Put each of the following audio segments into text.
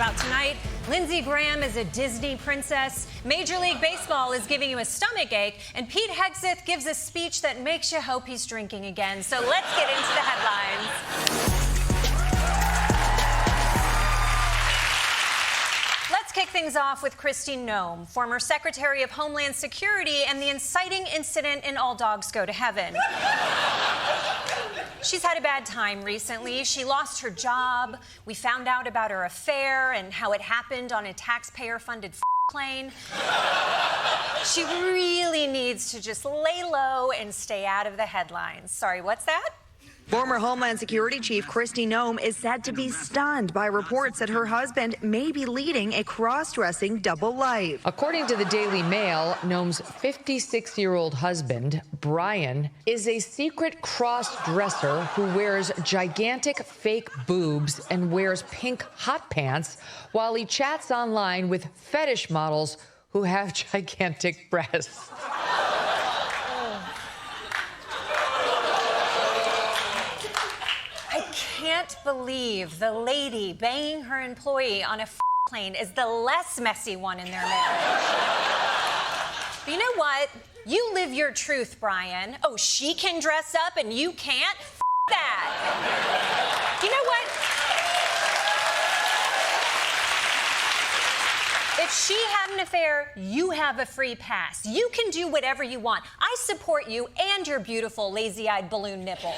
about tonight. Lindsey Graham is a Disney princess. Major League Baseball is giving you a stomach ache. And Pete Hegseth gives a speech that makes you hope he's drinking again. So let's get into the headlines. Let's kick things off with Kristi Noem, former Secretary of Homeland Security, and the inciting incident in All Dogs Go to Heaven. She's had a bad time recently. She lost her job. We found out about her affair and how it happened on a taxpayer-funded plane. She really needs to just lay low and stay out of the headlines. Sorry, what's that? Former Homeland Security Chief Kristi Noem is said to be stunned by reports that her husband may be leading a cross-dressing double life. According to the Daily Mail, Noem's 56-year-old husband, Brian, is a secret cross-dresser who wears gigantic fake boobs and wears pink hot pants while he chats online with fetish models who have gigantic breasts. I can't believe the lady banging her employee on a plane is the less messy one in their marriage. But you know what? You live your truth, Brian. Oh, she can dress up and you can't? That. You know what? If she had an affair, you have a free pass. You can do whatever you want. I support you and your beautiful, lazy-eyed balloon nipples.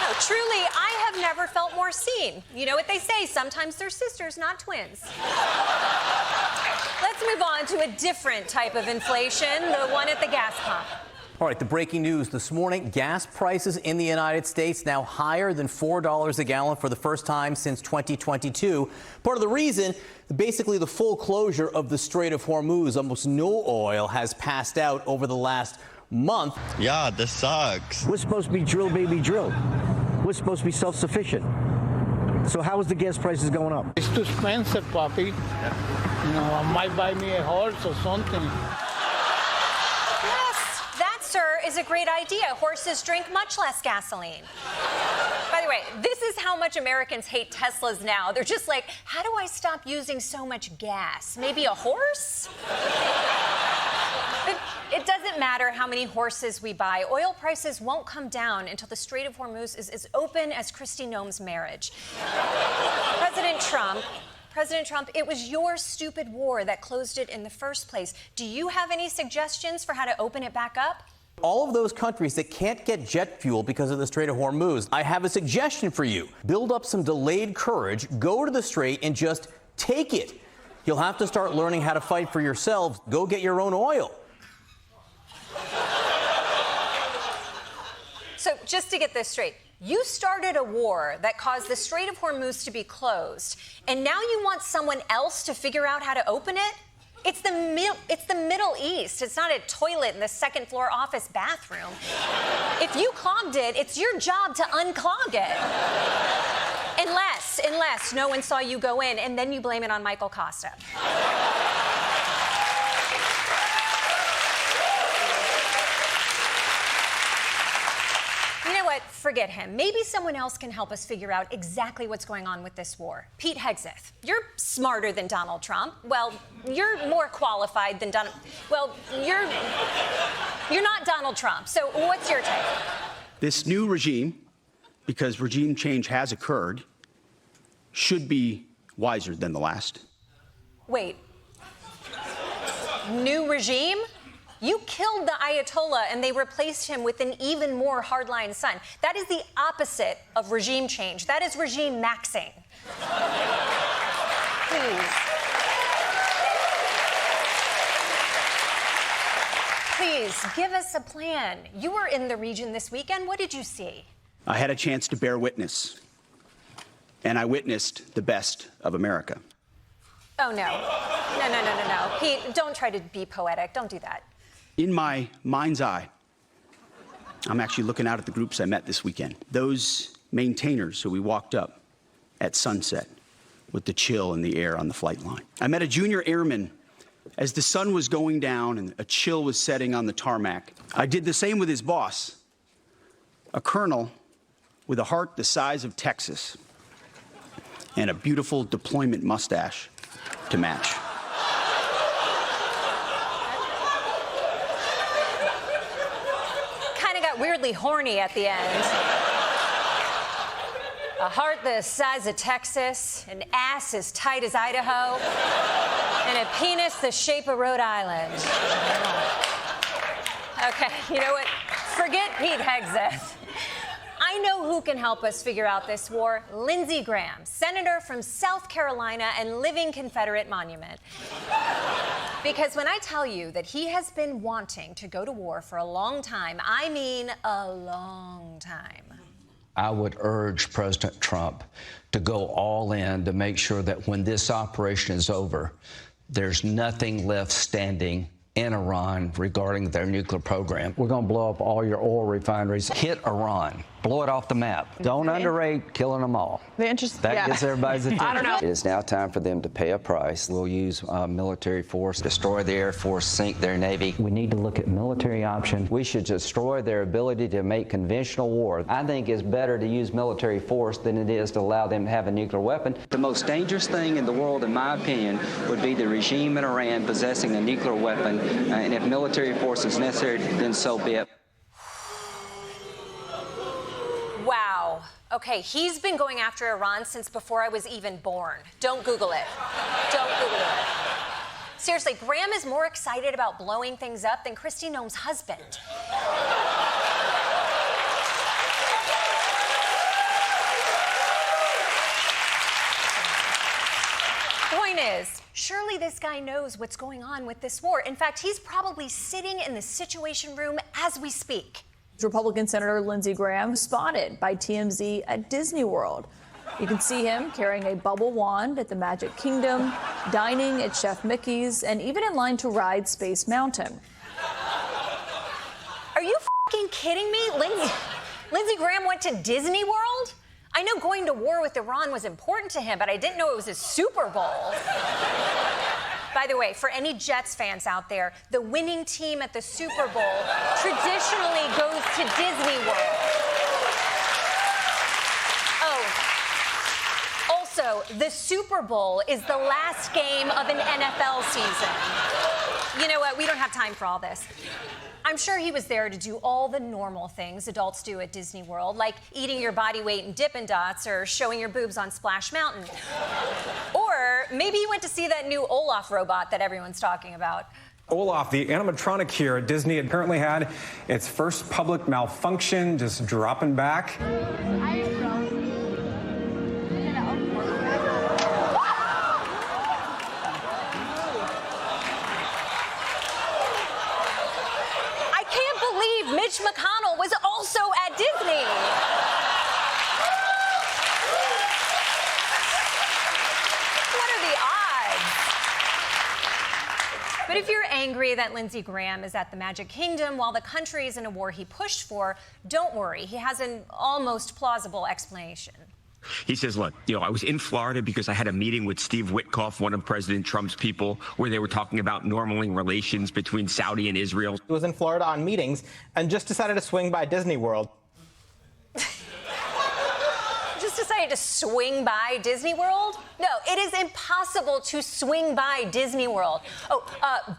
No, truly, I have never felt more seen. You know what they say, sometimes they're sisters, not twins. Let's move on to a different type of inflation, the one at the gas pump. All right, the breaking news this morning, gas prices in the United States now higher than $4 a gallon for the first time since 2022. Part of the reason, basically the full closure of the Strait of Hormuz. Almost no oil has passed out over the last month. Yeah, this sucks. We're supposed to be drill, baby, drill. We're supposed to be self-sufficient. So how is the gas prices going up? It's too expensive, Papi. You know, I might buy me a horse or something. Yes, that, sir, is a great idea. Horses drink much less gasoline. By the way, this is how much Americans hate Teslas now. They're just like, how do I stop using so much gas? Maybe a horse? But it doesn't matter how many horses we buy. Oil prices won't come down until the Strait of Hormuz is as open as Kristi Noem's marriage. President Trump, it was your stupid war that closed it in the first place. Do you have any suggestions for how to open it back up? All of those countries that can't get jet fuel because of the Strait of Hormuz, I have a suggestion for you. Build up some delayed courage, go to the Strait and just take it. You'll have to start learning how to fight for yourselves. Go get your own oil. So just to get this straight, you started a war that caused the Strait of Hormuz to be closed, and now you want someone else to figure out how to open it? It's the Middle East. It's not a toilet in the second floor office bathroom. If you clogged it, it's your job to unclog it. Unless no one saw you go in, and then you blame it on Michael Costa. You know what? Forget him. Maybe someone else can help us figure out exactly what's going on with this war. Pete Hegseth, you're smarter than Donald Trump. Well, you're more qualified than Donald... Well, you're not Donald Trump. So what's your take? This new regime, because regime change has occurred, should be wiser than the last. Wait. New regime? You killed the Ayatollah and they replaced him with an even more hardline son. That is the opposite of regime change. That is regime maxing. Please, give us a plan. You were in the region this weekend. What did you see? I had a chance to bear witness, and I witnessed the best of America. Oh, no. No. Pete, don't try to be poetic. Don't do that. In my mind's eye, I'm actually looking out at the groups I met this weekend. Those maintainers who we walked up at sunset with the chill in the air on the flight line. I met a junior airman as the sun was going down and a chill was setting on the tarmac. I did the same with his boss, a colonel with a heart the size of Texas. and a beautiful deployment mustache to match. Kind of got weirdly horny at the end. A heart the size of Texas, an ass as tight as Idaho, and a penis the shape of Rhode Island. Okay, you know what? Forget Pete Hegseth. I know who can help us figure out this war. Lindsey Graham, senator from South Carolina and living Confederate monument. Because when I tell you that he has been wanting to go to war for a long time, I mean a long time. I would urge President Trump to go all in to make sure that when this operation is over, there's nothing left standing in Iran regarding their nuclear program. We're going to blow up all your oil refineries. Hit Iran. Blow it off the map. Don't underrate killing them all. That gets everybody's attention. I don't know. It is now time for them to pay a price. We'll use military force, destroy the Air Force, sink their Navy. We need to look at military options. We should destroy their ability to make conventional war. I think it's better to use military force than it is to allow them to have a nuclear weapon. The most dangerous thing in the world, in my opinion, would be the regime in Iran possessing a nuclear weapon. And if military force is necessary, then so be it. Wow. Okay, he's been going after Iran since before I was even born. Don't Google it. Don't Google it. Seriously, Graham is more excited about blowing things up than Kristi Noem's husband. Point is, surely this guy knows what's going on with this war. In fact, he's probably sitting in the Situation Room as we speak. Republican Senator Lindsey Graham spotted by TMZ at Disney World. You can see him carrying a bubble wand at the Magic Kingdom, dining at Chef Mickey's, and even in line to ride Space Mountain. Are you f***ing kidding me? Lindsey Graham went to Disney World? I know going to war with Iran was important to him, but I didn't know it was a Super Bowl. By the way, for any Jets fans out there, the winning team at the Super Bowl traditionally goes to Disney World. Oh, also, the Super Bowl is the last game of an NFL season. You know what? We don't have time for all this. I'm sure he was there to do all the normal things adults do at Disney World, like eating your body weight in Dippin' Dots or showing your boobs on Splash Mountain. Or maybe he went to see that new Olaf robot that everyone's talking about. Olaf, the animatronic here at Disney, had currently had its first public malfunction, just dropping back. Mitch McConnell was also at Disney. What are the odds? But if you're angry that Lindsey Graham is at the Magic Kingdom while the country is in a war he pushed for, don't worry. He has an almost plausible explanation. He says, look, I was in Florida because I had a meeting with Steve Witkoff, one of President Trump's people, where they were talking about normaling relations between Saudi and Israel. He was in Florida on meetings and just decided to swing by Disney World. Just decided to swing by Disney World? No, it is impossible to swing by Disney World. Oh,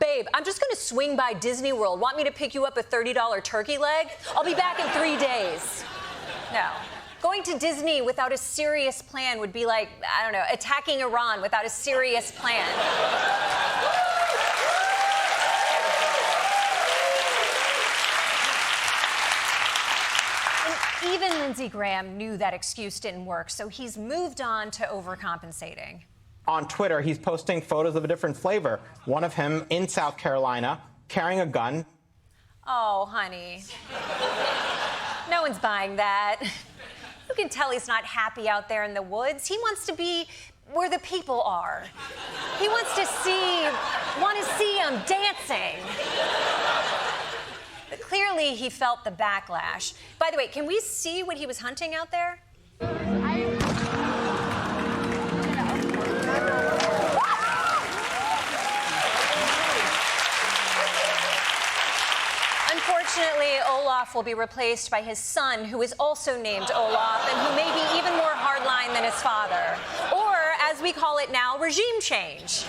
babe, I'm just gonna swing by Disney World. Want me to pick you up a $30 turkey leg? I'll be back in 3 days. No. Going to Disney without a serious plan would be like, I don't know, attacking Iran without a serious plan. And even Lindsey Graham knew that excuse didn't work, so he's moved on to overcompensating. On Twitter, he's posting photos of a different flavor. One of him in South Carolina, carrying a gun. Oh, honey. No one's buying that. You can tell he's not happy out there in the woods. He wants to be where the people are. He wants to see them dancing. But clearly he felt the backlash. By the way, can we see what he was hunting out there? Unfortunately, Olaf will be replaced by his son, who is also named Olaf and who may be even more hardline than his father. Or, as we call it now, regime change.